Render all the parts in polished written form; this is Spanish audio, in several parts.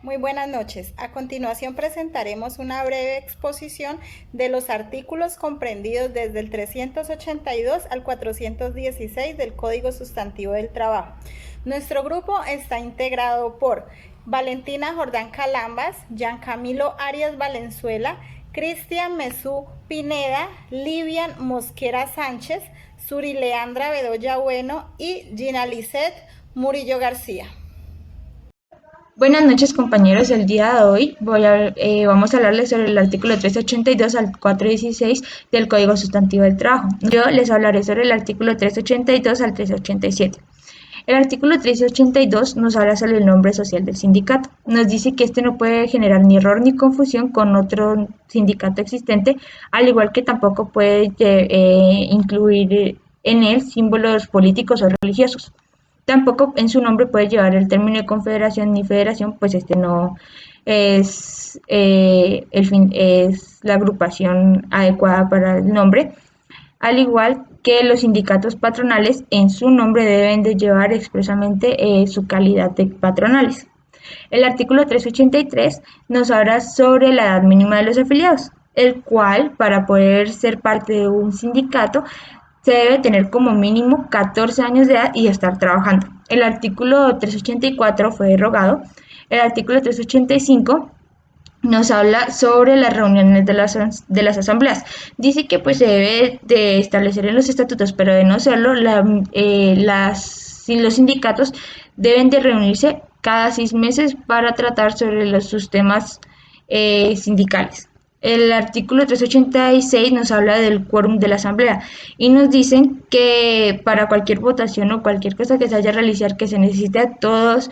Muy buenas noches. A continuación presentaremos una breve exposición de los artículos comprendidos desde el 382 al 416 del Código Sustantivo del Trabajo. Nuestro grupo está integrado por Valentina Jordán Calambas, Giancamilo Arias Valenzuela, Cristian Mesú Pineda, Livian Mosquera Sánchez, Surileandra Bedoya Bueno y Gina Lisset Murillo García. Buenas noches compañeros, el día de hoy vamos a hablarles sobre el artículo 382 al 416 del Código Sustantivo del Trabajo. Yo les hablaré sobre el artículo 382 al 387. El artículo 382 nos habla sobre el nombre social del sindicato. Nos dice que este no puede generar ni error ni confusión con otro sindicato existente, al igual que tampoco puede incluir en él símbolos políticos o religiosos. Tampoco en su nombre puede llevar el término de confederación ni federación, pues este no es es la agrupación adecuada para el nombre, al igual que los sindicatos patronales en su nombre deben de llevar expresamente su calidad de patronales. El artículo 383 nos habla sobre la edad mínima de los afiliados, el cual para poder ser parte de un sindicato se debe tener como mínimo 14 años de edad y estar trabajando. El artículo 384 fue derogado. El artículo 385 nos habla sobre las reuniones de las asambleas. Dice que pues se debe de establecer en los estatutos, pero de no serlo, los sindicatos deben de reunirse cada 6 meses para tratar sobre sus temas sindicales. El artículo 386 nos habla del quórum de la asamblea y nos dicen que para cualquier votación o cualquier cosa que se haya a realizar que se necesite a todos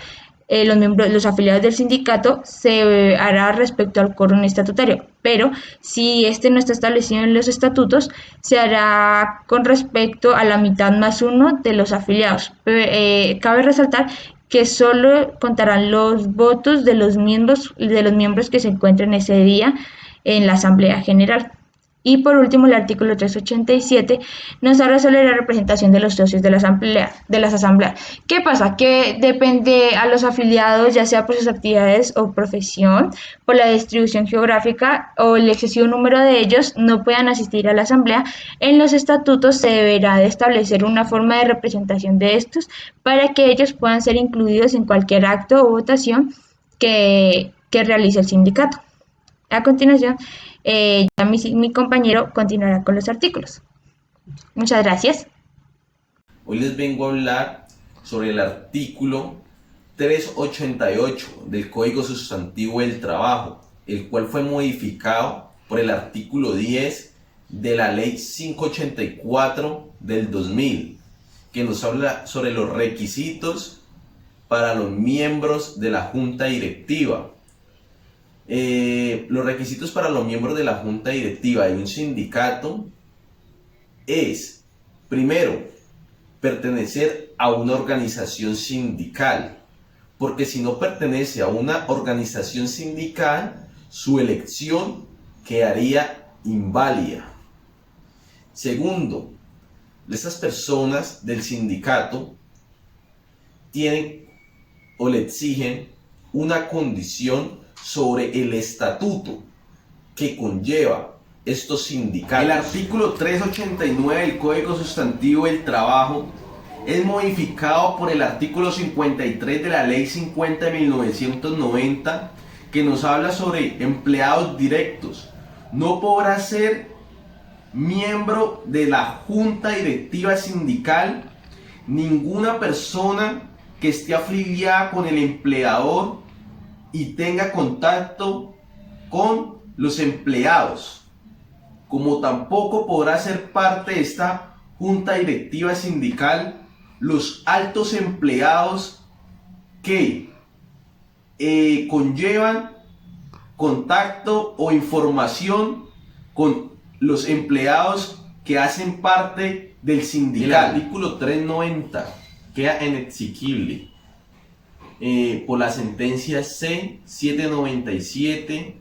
los afiliados del sindicato, se hará respecto al quórum estatutario, pero si este no está establecido en los estatutos, se hará con respecto a la mitad más uno de los afiliados. Cabe resaltar que solo contarán los votos de los miembros que se encuentren ese día en la Asamblea General. Y por último, el artículo 387 nos habla sobre la representación de los socios de las asambleas. ¿Qué pasa? Que depende a los afiliados, ya sea por sus actividades o profesión, por la distribución geográfica o el excesivo número de ellos, no puedan asistir a la asamblea. En los estatutos se deberá de establecer una forma de representación de estos para que ellos puedan ser incluidos en cualquier acto o votación que realice el sindicato. A continuación, ya mi compañero continuará con los artículos. Muchas gracias. Hoy les vengo a hablar sobre el artículo 388 del Código Sustantivo del Trabajo, el cual fue modificado por el artículo 10 de la Ley 584 del 2000, que nos habla sobre los requisitos para los miembros de la Junta Directiva. Los requisitos para los miembros de la Junta Directiva de un sindicato es, primero, pertenecer a una organización sindical, porque si no pertenece a una organización sindical, su elección quedaría inválida. Segundo, esas personas del sindicato tienen o le exigen una condición sobre el estatuto que conlleva estos sindicatos. El artículo 389 del Código Sustantivo del Trabajo es modificado por el artículo 53 de la Ley 50 de 1990, que nos habla sobre empleados directos. No podrá ser miembro de la Junta Directiva Sindical ninguna persona que esté afiliada con el empleador y tenga contacto con los empleados, como tampoco podrá ser parte de esta junta directiva sindical los altos empleados que conllevan contacto o información con los empleados que hacen parte del sindicato. El artículo 390 queda inexequible por la sentencia C-797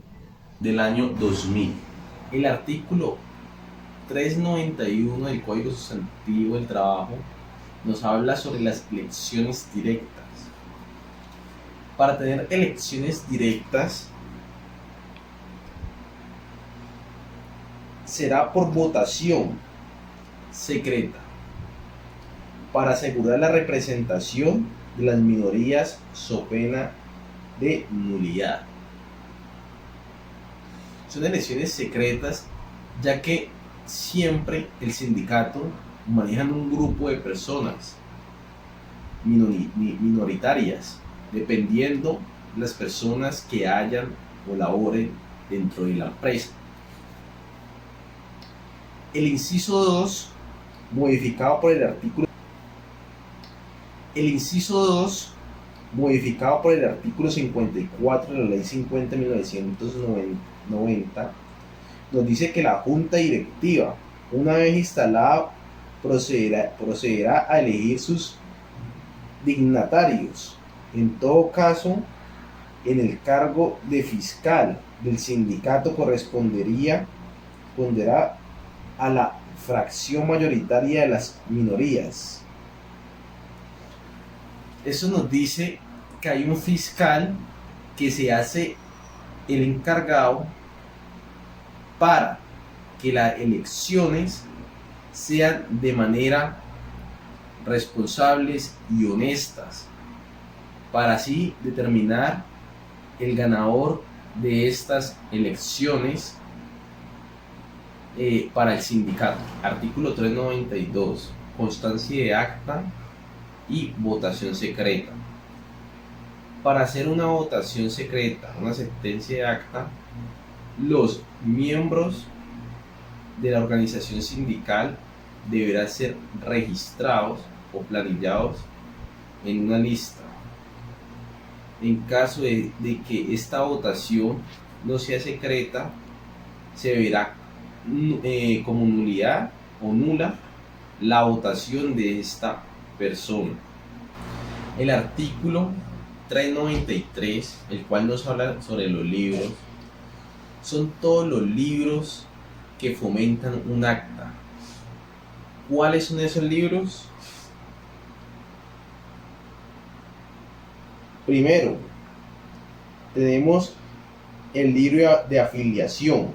del año 2000. El artículo 391 del Código Sustantivo del Trabajo nos habla sobre las elecciones directas. Para tener elecciones directas será por votación secreta para asegurar la representación de las minorías so pena de nulidad. Son elecciones secretas ya que siempre el sindicato maneja un grupo de personas minoritarias, dependiendo las personas que hayan o laboren dentro de la empresa. El inciso 2, modificado por el artículo 54 de la Ley 50 de 1990, nos dice que la Junta Directiva, una vez instalada, procederá a elegir sus dignatarios. En todo caso, en el cargo de fiscal del sindicato corresponderá a la fracción mayoritaria de las minorías. Eso nos dice que hay un fiscal que se hace el encargado para que las elecciones sean de manera responsables y honestas, para así determinar el ganador de estas elecciones para el sindicato. Artículo 392, constancia de acta y votación secreta. Para hacer una votación secreta, una sentencia de acta, los miembros de la organización sindical deberán ser registrados o planillados en una lista. En caso de que esta votación no sea secreta, se verá como nulidad o nula la votación de esta persona. El artículo 393, el cual nos habla sobre los libros, son todos los libros que fomentan un acta. ¿Cuáles son esos libros? Primero, tenemos el libro de afiliación.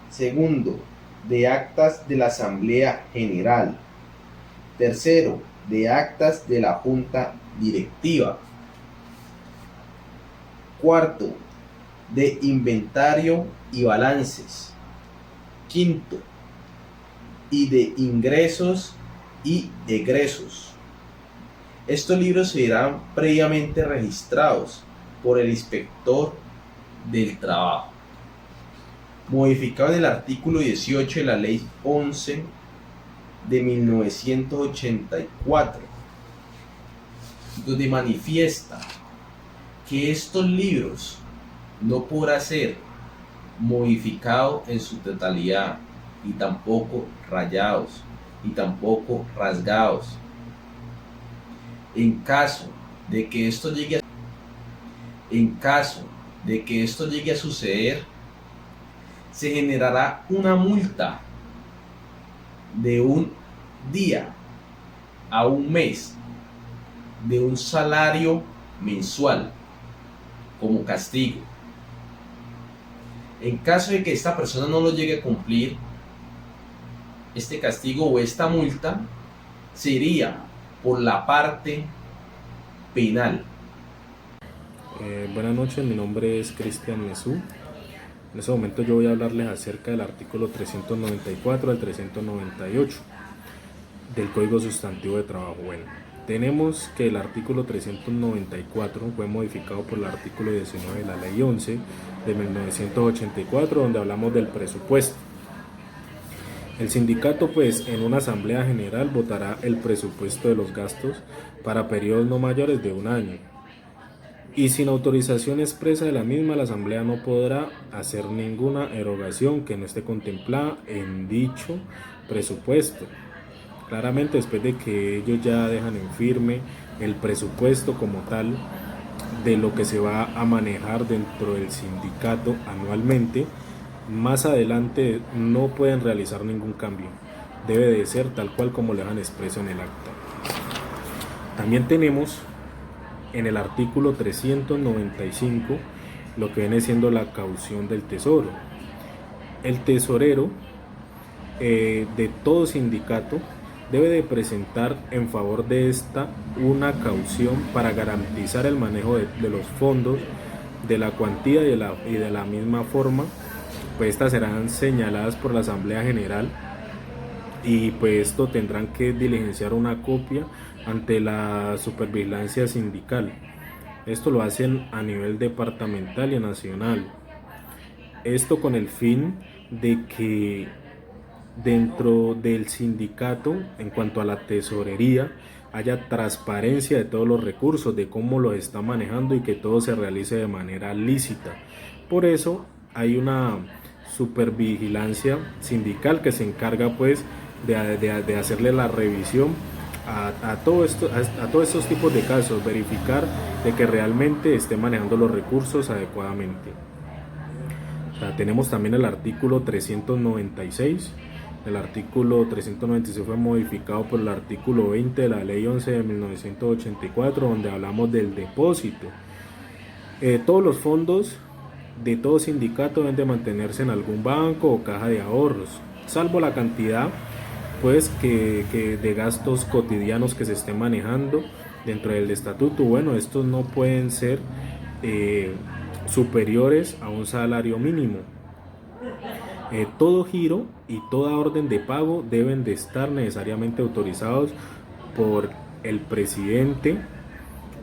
Segundo, de actas de la Asamblea General. Tercero, de actas de la Junta Directiva. Cuarto, de inventario y balances. Quinto, y de ingresos y egresos. Estos libros serán previamente registrados por el inspector del trabajo. Modificado en el artículo 18 de la Ley 11 de 1984, donde manifiesta que estos libros no podrán ser modificados en su totalidad, y tampoco rayados, y tampoco rasgados. En caso de que esto llegue a suceder, se generará una multa de un día a un mes de un salario mensual como castigo. En caso de que esta persona no lo llegue a cumplir, este castigo o esta multa sería por la parte penal. Buenas noches, mi nombre es Cristian Mesú. En este momento yo voy a hablarles acerca del artículo 394 al 398 del Código Sustantivo de Trabajo. Bueno, tenemos que el artículo 394 fue modificado por el artículo 19 de la Ley 11 de 1984, donde hablamos del presupuesto. El sindicato, pues, en una asamblea general votará el presupuesto de los gastos para periodos no mayores de un año. Y sin autorización expresa de la misma, la asamblea no podrá hacer ninguna erogación que no esté contemplada en dicho presupuesto. Claramente, después de que ellos ya dejan en firme el presupuesto como tal de lo que se va a manejar dentro del sindicato anualmente, más adelante no pueden realizar ningún cambio. Debe de ser tal cual como le han expreso en el acta. También tenemos en el artículo 395 lo que viene siendo la caución del tesoro. El tesorero de todo sindicato debe de presentar en favor de esta una caución para garantizar el manejo de los fondos, de la cuantía y de la misma forma, pues estas serán señaladas por la Asamblea General y pues esto tendrán que diligenciar una copia ante la supervigilancia sindical. Esto lo hacen a nivel departamental y nacional. Esto con el fin de que dentro del sindicato, en cuanto a la tesorería, haya transparencia de todos los recursos, de cómo los está manejando y que todo se realice de manera lícita. Por eso hay una supervigilancia sindical que se encarga pues de hacerle la revisión a todos estos tipos de casos, verificar de que realmente esté manejando los recursos adecuadamente. O sea, tenemos también el artículo 396. El artículo 396 fue modificado por el artículo 20 de la Ley 11 de 1984, donde hablamos del depósito. Todos los fondos de todo sindicato deben de mantenerse en algún banco o caja de ahorros, salvo la cantidad pues que de gastos cotidianos que se estén manejando dentro del estatuto. Bueno, estos no pueden ser superiores a un salario mínimo. Todo giro y toda orden de pago deben de estar necesariamente autorizados por el presidente,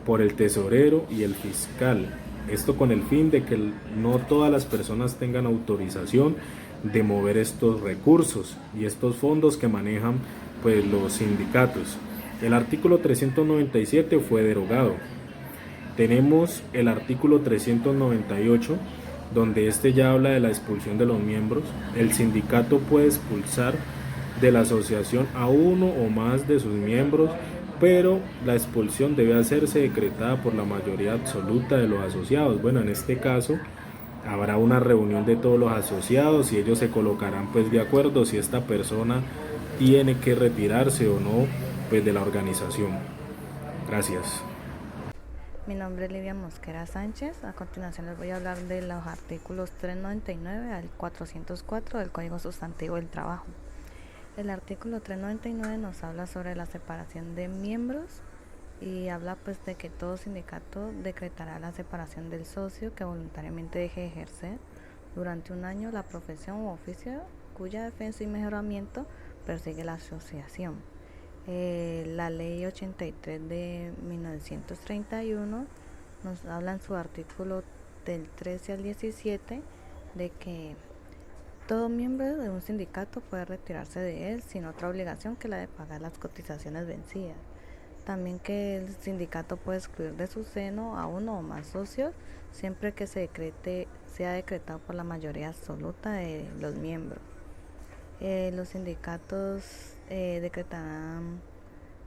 por el tesorero y el fiscal. Esto con el fin de que no todas las personas tengan autorización de mover estos recursos y estos fondos que manejan pues los sindicatos. El artículo 397 fue derogado. Tenemos el artículo 398, donde este ya habla de la expulsión de los miembros. El sindicato puede expulsar de la asociación a uno o más de sus miembros, pero la expulsión debe hacerse decretada por la mayoría absoluta de los asociados. Bueno, en este caso habrá una reunión de todos los asociados y ellos se colocarán pues de acuerdo si esta persona tiene que retirarse o no pues de la organización. Gracias. Mi nombre es Lidia Mosquera Sánchez. A continuación les voy a hablar de los artículos 399 al 404 del Código Sustantivo del Trabajo. El artículo 399 nos habla sobre la separación de miembros y habla pues de que todo sindicato decretará la separación del socio que voluntariamente deje de ejercer durante un año la profesión u oficio cuya defensa y mejoramiento persigue la asociación. La ley 83 de 1931 nos habla en su artículo del 13 al 17 de que todo miembro de un sindicato puede retirarse de él sin otra obligación que la de pagar las cotizaciones vencidas. También que el sindicato puede excluir de su seno a uno o más socios siempre que sea decretado por la mayoría absoluta de los miembros. Los sindicatos decretarán,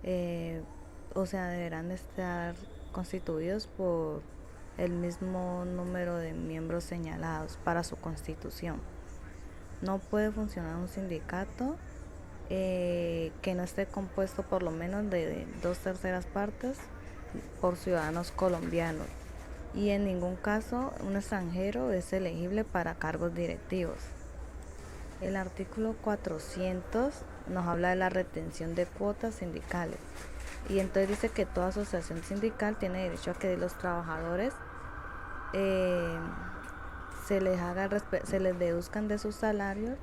deberán estar constituidos por el mismo número de miembros señalados para su constitución. No puede funcionar un sindicato que no esté compuesto por lo menos de 2/3 partes por ciudadanos colombianos, y en ningún caso un extranjero es elegible para cargos directivos. El artículo 400 nos habla de la retención de cuotas sindicales, y entonces dice que toda asociación sindical tiene derecho a que los trabajadores se les deduzcan de sus salarios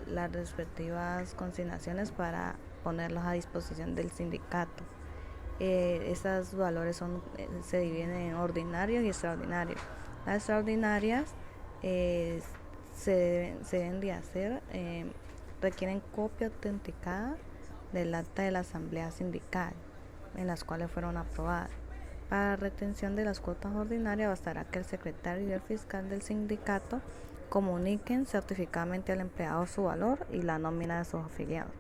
las respectivas consignaciones para ponerlos a disposición del sindicato. Estos valores se dividen en ordinarios y extraordinarios. Las extraordinarias se deben de hacer, requieren copia autenticada del acta de la asamblea sindical en las cuales fueron aprobadas. Para la retención de las cuotas ordinarias bastará que el secretario y el fiscal del sindicato comuniquen certificadamente al empleado su valor y la nómina de sus afiliados.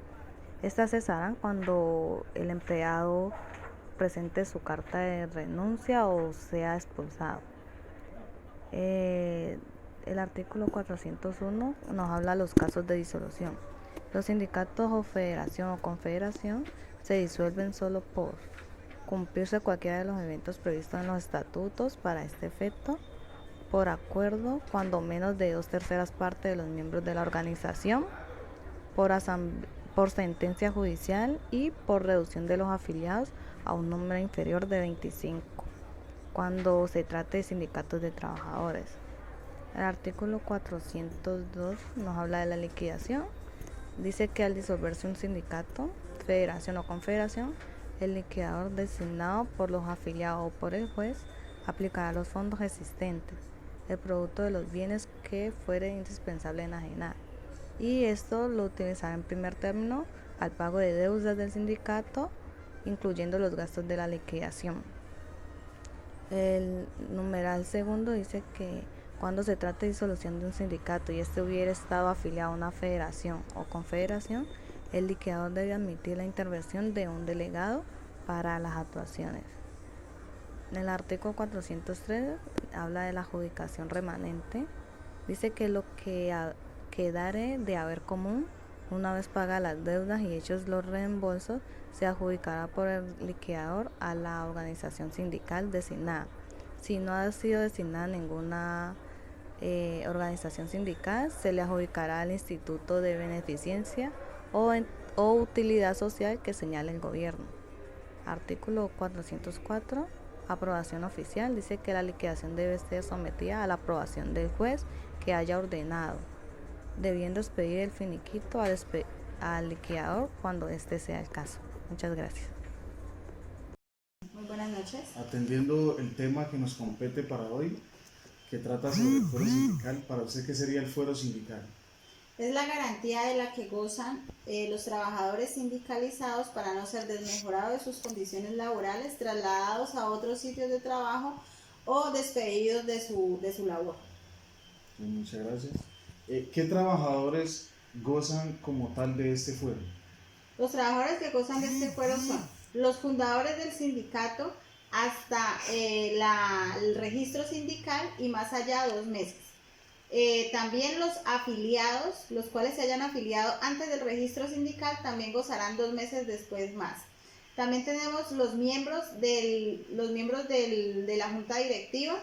Estas cesarán cuando el empleado presente su carta de renuncia o sea expulsado. El artículo 401 nos habla de los casos de disolución. Los sindicatos o federación o confederación se disuelven solo cumplirse cualquiera de los eventos previstos en los estatutos para este efecto, por acuerdo, cuando menos de 2/3 partes de los miembros de la organización, por sentencia judicial y por reducción de los afiliados a un número inferior de 25, cuando se trate de sindicatos de trabajadores. El artículo 402 nos habla de la liquidación. Dice que al disolverse un sindicato, federación o confederación, el liquidador designado por los afiliados o por el juez aplicará los fondos existentes, el producto de los bienes que fuere indispensable enajenar, y esto lo utilizará en primer término al pago de deudas del sindicato, incluyendo los gastos de la liquidación. El numeral segundo dice que cuando se trate de disolución de un sindicato y este hubiera estado afiliado a una federación o confederación, el liquidador debe admitir la intervención de un delegado para las actuaciones. En el artículo 403 habla de la adjudicación remanente. Dice que lo que quedare de haber común, una vez pagadas las deudas y hechos los reembolsos, se adjudicará por el liquidador a la organización sindical designada. Si no ha sido designada ninguna organización sindical, se le adjudicará al Instituto de Beneficencia o Utilidad Social que señale el gobierno. Artículo 404. Aprobación oficial. Dice que la liquidación debe ser sometida a la aprobación del juez que haya ordenado, debiendo expedir el finiquito al liquidador cuando este sea el caso. Muchas gracias. Muy buenas noches. Atendiendo el tema que nos compete para hoy, que trata sobre el fuero sindical, para usted, ¿qué sería el fuero sindical? Es la garantía de la que gozan los trabajadores sindicalizados para no ser desmejorados de sus condiciones laborales, trasladados a otros sitios de trabajo o despedidos de su labor. Muchas gracias. ¿Qué trabajadores gozan como tal de este fuero? Los trabajadores que gozan de este fuero son los fundadores del sindicato hasta el registro sindical y más allá 2 meses. También los afiliados, los cuales se hayan afiliado antes del registro sindical, también gozarán 2 meses después más. También tenemos los miembros de la junta directiva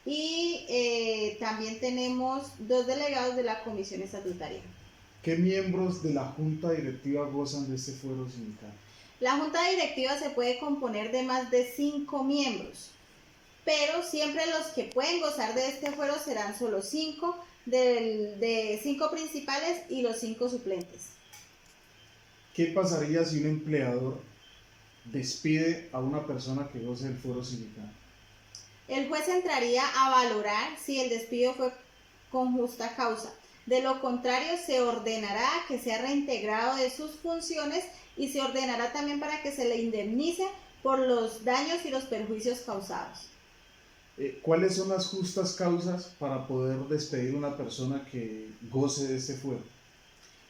y también tenemos 2 delegados de la comisión estatutaria. ¿Qué miembros de la junta directiva gozan de este fuero sindical? La junta directiva se puede componer de más de 5 miembros, pero siempre los que pueden gozar de este fuero serán solo 5 de 5 principales y los 5 suplentes. ¿Qué pasaría si un empleador despide a una persona que goce del fuero sindical? El juez entraría a valorar si el despido fue con justa causa. De lo contrario, se ordenará que sea reintegrado de sus funciones y se ordenará también para que se le indemnice por los daños y los perjuicios causados. ¿Cuáles son las justas causas para poder despedir a una persona que goce de este fuero?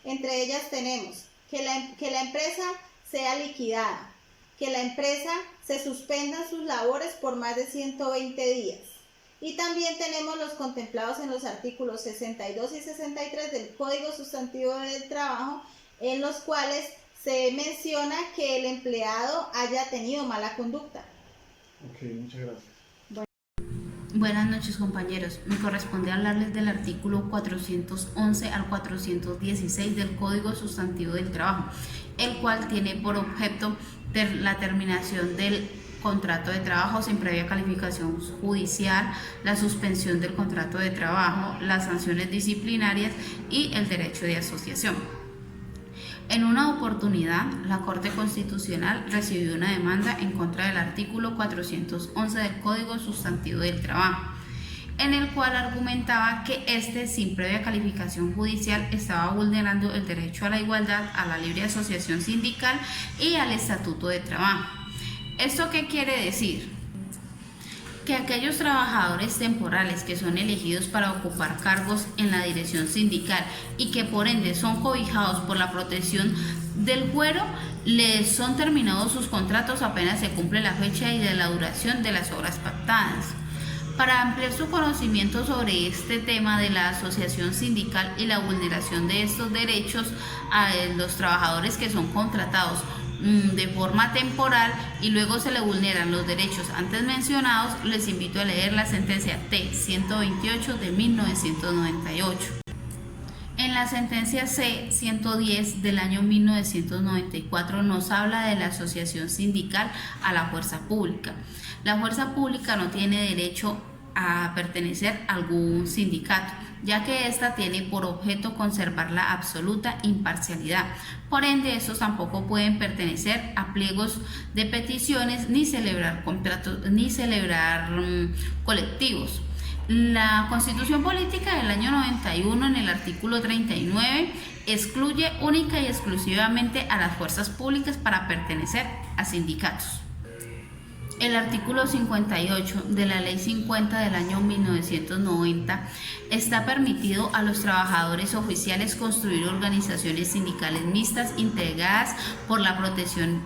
Entre ellas tenemos que la empresa sea liquidada, que la empresa se suspenda sus labores por más de 120 días. Y también tenemos los contemplados en los artículos 62 y 63 del Código Sustantivo del Trabajo, en los cuales se menciona que el empleado haya tenido mala conducta. Ok, muchas gracias. Buenas noches, compañeros. Me corresponde hablarles del artículo 411 al 416 del Código Sustantivo del Trabajo, el cual tiene por objeto la terminación del contrato de trabajo sin previa calificación judicial, la suspensión del contrato de trabajo, las sanciones disciplinarias y el derecho de asociación. En una oportunidad, la Corte Constitucional recibió una demanda en contra del artículo 411 del Código Sustantivo del Trabajo, en el cual argumentaba que sin previa calificación judicial, estaba vulnerando el derecho a la igualdad, a la libre asociación sindical y al Estatuto de Trabajo. ¿Esto qué quiere decir? Que aquellos trabajadores temporales que son elegidos para ocupar cargos en la dirección sindical y que por ende son cobijados por la protección del fuero, les son terminados sus contratos apenas se cumple la fecha y de la duración de las horas pactadas. Para ampliar su conocimiento sobre este tema de la asociación sindical y la vulneración de estos derechos a los trabajadores que son contratados de forma temporal y luego se le vulneran los derechos antes mencionados, les invito a leer la sentencia T-128 de 1998. En la sentencia C-110 del año 1994 nos habla de la asociación sindical a la fuerza pública. La fuerza pública no tiene derecho a pertenecer a algún sindicato, ya que ésta tiene por objeto conservar la absoluta imparcialidad. Por ende, estos tampoco pueden pertenecer a pliegos de peticiones ni celebrar contratos ni celebrar colectivos. La Constitución Política del año 91 en el artículo 39 excluye única y exclusivamente a las fuerzas públicas para pertenecer a sindicatos. El artículo 58 de la Ley 50 del año 1990 está permitido a los trabajadores oficiales construir organizaciones sindicales mixtas integradas por la protección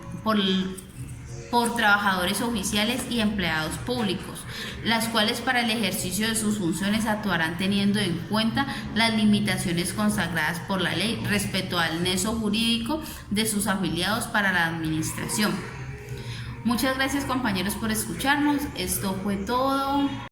por trabajadores oficiales y empleados públicos, las cuales para el ejercicio de sus funciones actuarán teniendo en cuenta las limitaciones consagradas por la ley respecto al nexo jurídico de sus afiliados para la administración. Muchas gracias, compañeros, por escucharnos. Esto fue todo.